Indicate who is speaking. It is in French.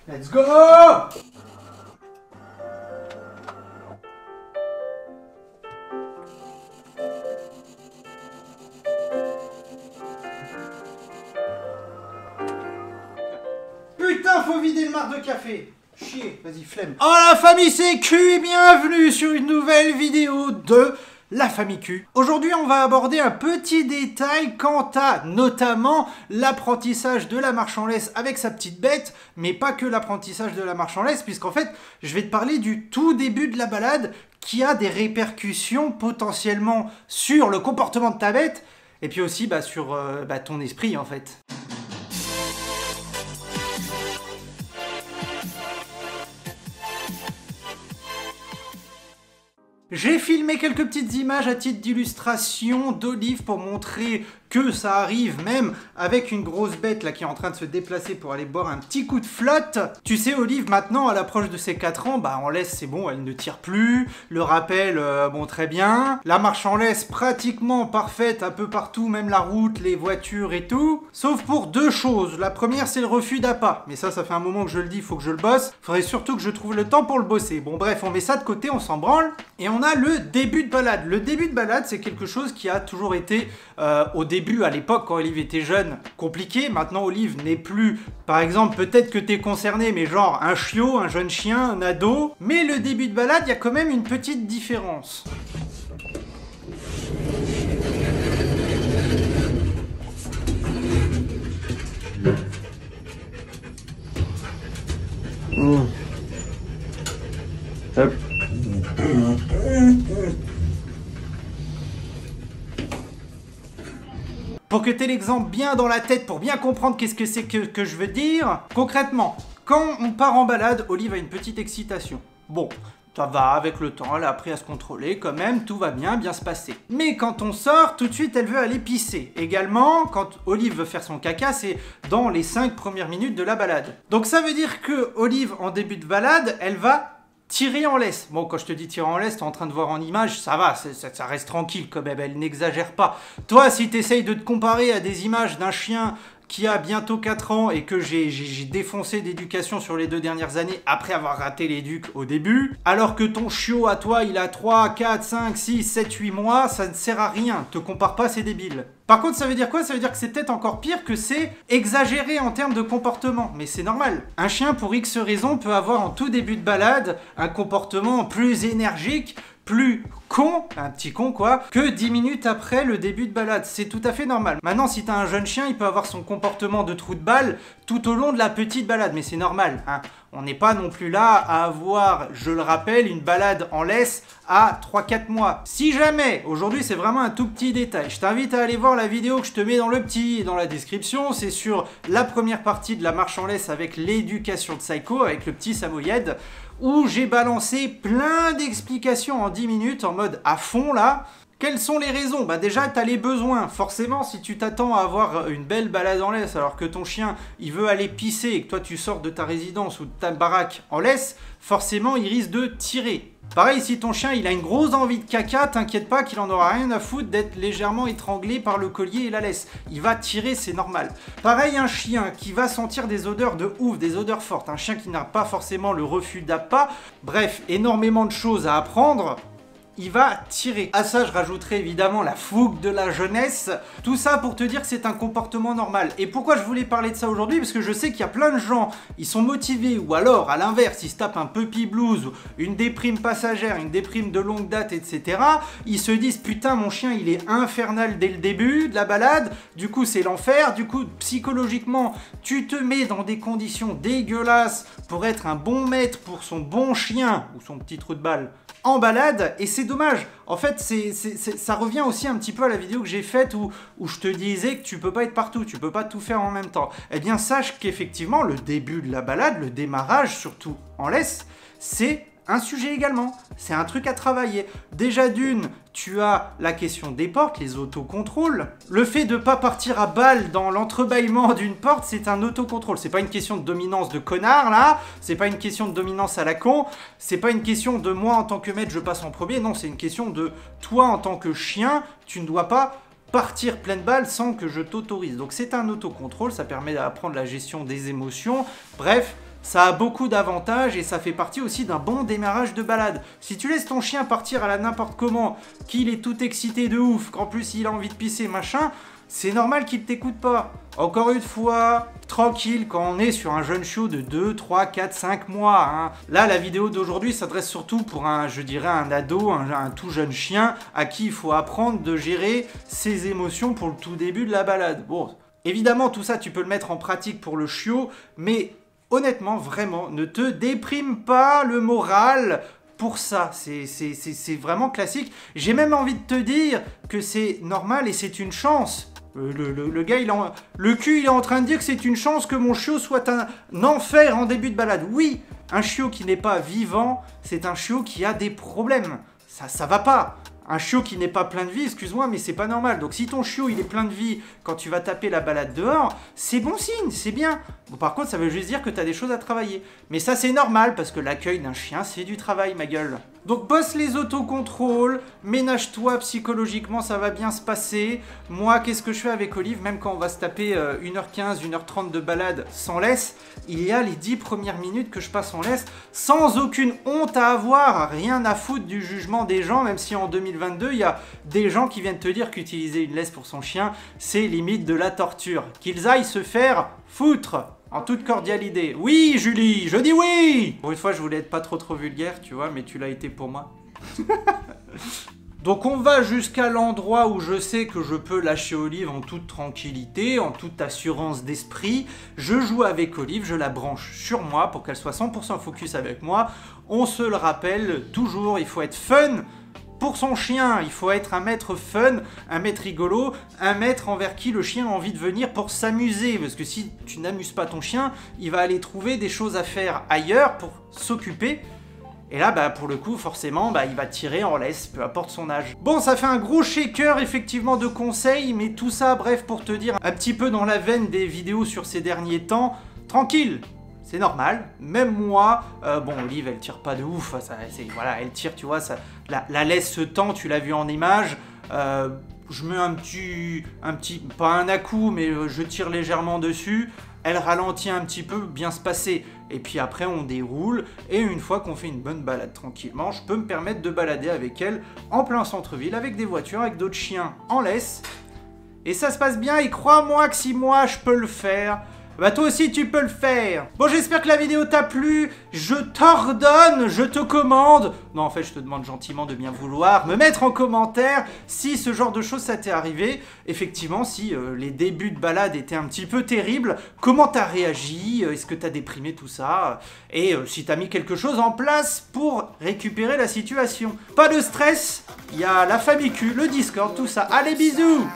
Speaker 1: Let's go! Putain, faut vider le marc de café. Chier, vas-y, flemme. Oh la famille, c'est Q et bienvenue sur une nouvelle vidéo de la famille Q. Aujourd'hui, on va aborder un petit détail quant à notamment l'apprentissage de la marche en laisse avec sa petite bête, mais pas que l'apprentissage de la marche en laisse, puisqu'en fait, je vais te parler du tout début de la balade qui a des répercussions potentiellement sur le comportement de ta bête, et puis aussi sur ton esprit en fait. J'ai filmé quelques petites images à titre d'illustration d'Olive pour montrer que ça arrive même avec une grosse bête là qui est en train de se déplacer pour aller boire un petit coup de flotte. Tu sais, Olive maintenant à l'approche de ses 4 ans, en laisse c'est bon, elle ne tire plus. Le rappel, bon très bien. La marche en laisse pratiquement parfaite un peu partout, même la route, les voitures et tout. Sauf pour deux choses. La première c'est le refus d'appât. Mais ça fait un moment que je le dis, il faut que je le bosse. Faudrait surtout que je trouve le temps pour le bosser. Bon bref, on met ça de côté, on s'en branle. Et on a le début de balade. Le début de balade c'est quelque chose qui a toujours été au début, à l'époque, quand Olive était jeune, compliqué. Maintenant, Olive n'est plus, par exemple, peut-être que t'es concerné, mais genre un chiot, un jeune chien, un ado. Mais le début de balade, il y a quand même une petite différence.
Speaker 2: Hop.
Speaker 1: Pour que tu aies l'exemple bien dans la tête, pour bien comprendre qu'est-ce que c'est que je veux dire, concrètement, quand on part en balade, Olive a une petite excitation. Bon, ça va avec le temps, elle a appris à se contrôler quand même, tout va bien se passer. Mais quand on sort, tout de suite, elle veut aller pisser. Également, quand Olive veut faire son caca, c'est dans les 5 premières minutes de la balade. Donc ça veut dire que Olive, en début de balade, elle va tirer en laisse. Bon, quand je te dis tirer en laisse, t'es en train de voir en image, ça va, ça reste tranquille quand même, elle n'exagère pas. Toi, si t'essayes de te comparer à des images d'un chien qui a bientôt 4 ans et que j'ai défoncé d'éducation sur les 2 dernières années après avoir raté l'éduc au début, alors que ton chiot à toi, il a 3, 4, 5, 6, 7, 8 mois, ça ne sert à rien. Te compare pas, c'est débile. Par contre, ça veut dire quoi? Ça veut dire que c'est peut-être encore pire, que c'est exagéré en termes de comportement. Mais c'est normal. Un chien, pour X raisons, peut avoir en tout début de balade un comportement plus énergique, plus con, un petit con quoi, que 10 minutes après le début de balade. C'est tout à fait normal. Maintenant, si t'as un jeune chien, il peut avoir son comportement de trou de balle tout au long de la petite balade. Mais c'est normal, hein. On n'est pas non plus là à avoir, je le rappelle, une balade en laisse à 3-4 mois. Si jamais, aujourd'hui c'est vraiment un tout petit détail, je t'invite à aller voir la vidéo que je te mets dans le petit et dans la description. C'est sur la première partie de la marche en laisse avec l'éducation de Psycho, avec le petit Samoyed, où j'ai balancé plein d'explications en 10 minutes en mode à fond là. Quelles sont les raisons? Déjà, tu as les besoins. Forcément, si tu t'attends à avoir une belle balade en laisse alors que ton chien, il veut aller pisser et que toi, tu sors de ta résidence ou de ta baraque en laisse, forcément, il risque de tirer. Pareil, si ton chien, il a une grosse envie de caca, t'inquiète pas qu'il en aura rien à foutre d'être légèrement étranglé par le collier et la laisse. Il va tirer, c'est normal. Pareil, un chien qui va sentir des odeurs de ouf, des odeurs fortes. Un chien qui n'a pas forcément le refus d'appât. Bref, énormément de choses à apprendre. Il va tirer. À ça, je rajouterai évidemment la fougue de la jeunesse. Tout ça pour te dire que c'est un comportement normal. Et pourquoi je voulais parler de ça aujourd'hui? Parce que je sais qu'il y a plein de gens, ils sont motivés, ou alors, à l'inverse, ils se tapent un puppy blues, une déprime passagère, une déprime de longue date, etc. Ils se disent, putain, mon chien, il est infernal dès le début de la balade, du coup, c'est l'enfer, du coup, psychologiquement, tu te mets dans des conditions dégueulasses pour être un bon maître pour son bon chien, ou son petit trou de balle, en balade, et c'est dommage. En fait, ça revient aussi un petit peu à la vidéo que j'ai faite où je te disais que tu peux pas être partout, tu peux pas tout faire en même temps. Eh bien, sache qu'effectivement, le début de la balade, le démarrage, surtout en laisse, c'est un sujet également. C'est un truc à travailler. Déjà d'une, tu as la question des portes, les autocontrôles. Le fait de ne pas partir à balle dans l'entrebâillement d'une porte, c'est un autocontrôle. C'est pas une question de dominance de connard, là. C'est pas une question de dominance à la con. C'est pas une question de moi en tant que maître, je passe en premier. Non, c'est une question de toi en tant que chien, tu ne dois pas partir pleine balle sans que je t'autorise. Donc c'est un autocontrôle, ça permet d'apprendre la gestion des émotions. Bref, Ça a beaucoup d'avantages et ça fait partie aussi d'un bon démarrage de balade. Si tu laisses ton chien partir à la n'importe comment, qu'il est tout excité de ouf, qu'en plus il a envie de pisser, machin, c'est normal qu'il t'écoute pas. Encore une fois, tranquille quand on est sur un jeune chiot de 2, 3, 4, 5 mois. Hein. Là, la vidéo d'aujourd'hui s'adresse surtout pour je dirais, un ado, un tout jeune chien à qui il faut apprendre de gérer ses émotions pour le tout début de la balade. Bon, évidemment, tout ça, tu peux le mettre en pratique pour le chiot, mais honnêtement, vraiment, ne te déprime pas le moral pour ça. C'est vraiment classique. J'ai même envie de te dire que c'est normal et c'est une chance. Le gars, le cul, il est en train de dire que c'est une chance que mon chiot soit un enfer en début de balade. Oui, un chiot qui n'est pas vivant, c'est un chiot qui a des problèmes. Ça va pas. Un chiot qui n'est pas plein de vie, excuse-moi, mais c'est pas normal. Donc si ton chiot, il est plein de vie quand tu vas taper la balade dehors, c'est bon signe, c'est bien. Bon, par contre, ça veut juste dire que tu as des choses à travailler. Mais ça, c'est normal, parce que l'accueil d'un chien, c'est du travail, ma gueule. Donc bosse les autocontrôles, ménage-toi psychologiquement, ça va bien se passer. Moi, qu'est-ce que je fais avec Olive? Même quand on va se taper 1h15, 1h30 de balade sans laisse, il y a les 10 premières minutes que je passe en laisse, sans aucune honte à avoir, rien à foutre du jugement des gens, même si en 2022, il y a des gens qui viennent te dire qu'utiliser une laisse pour son chien, c'est limite de la torture. Qu'ils aillent se faire foutre! En toute cordialité. Oui, Julie, je dis oui! Pour une fois, je voulais être pas trop vulgaire, tu vois, mais tu l'as été pour moi. Donc on va jusqu'à l'endroit où je sais que je peux lâcher Olive en toute tranquillité, en toute assurance d'esprit. Je joue avec Olive, je la branche sur moi pour qu'elle soit 100% focus avec moi. On se le rappelle toujours, il faut être fun. Pour son chien, il faut être un maître fun, un maître rigolo, un maître envers qui le chien a envie de venir pour s'amuser. Parce que si tu n'amuses pas ton chien, il va aller trouver des choses à faire ailleurs pour s'occuper. Et là, pour le coup, forcément, il va tirer en laisse, peu importe son âge. Bon, ça fait un gros shaker, effectivement, de conseils, mais tout ça, bref, pour te dire, un petit peu dans la veine des vidéos sur ces derniers temps, tranquille. C'est normal, même moi, bon, Olive, elle tire pas de ouf, voilà, elle tire, tu vois, la laisse se tend, tu l'as vu en image, je mets un petit, pas un à-coup, mais je tire légèrement dessus, elle ralentit un petit peu, bien se passer, et puis après on déroule, et une fois qu'on fait une bonne balade tranquillement, je peux me permettre de balader avec elle en plein centre-ville, avec des voitures, avec d'autres chiens en laisse, et ça se passe bien, et crois-moi que si moi je peux le faire, toi aussi tu peux le faire. Bon, j'espère que la vidéo t'a plu. Je t'ordonne, je te commande. Non, en fait, je te demande gentiment de bien vouloir me mettre en commentaire si ce genre de choses ça t'est arrivé. Effectivement, si les débuts de balade étaient un petit peu terribles, comment t'as réagi? Est-ce que t'as déprimé tout ça? Et si t'as mis quelque chose en place pour récupérer la situation. Pas de stress, il y a la famille Q, le Discord, tout ça. Allez, bisous!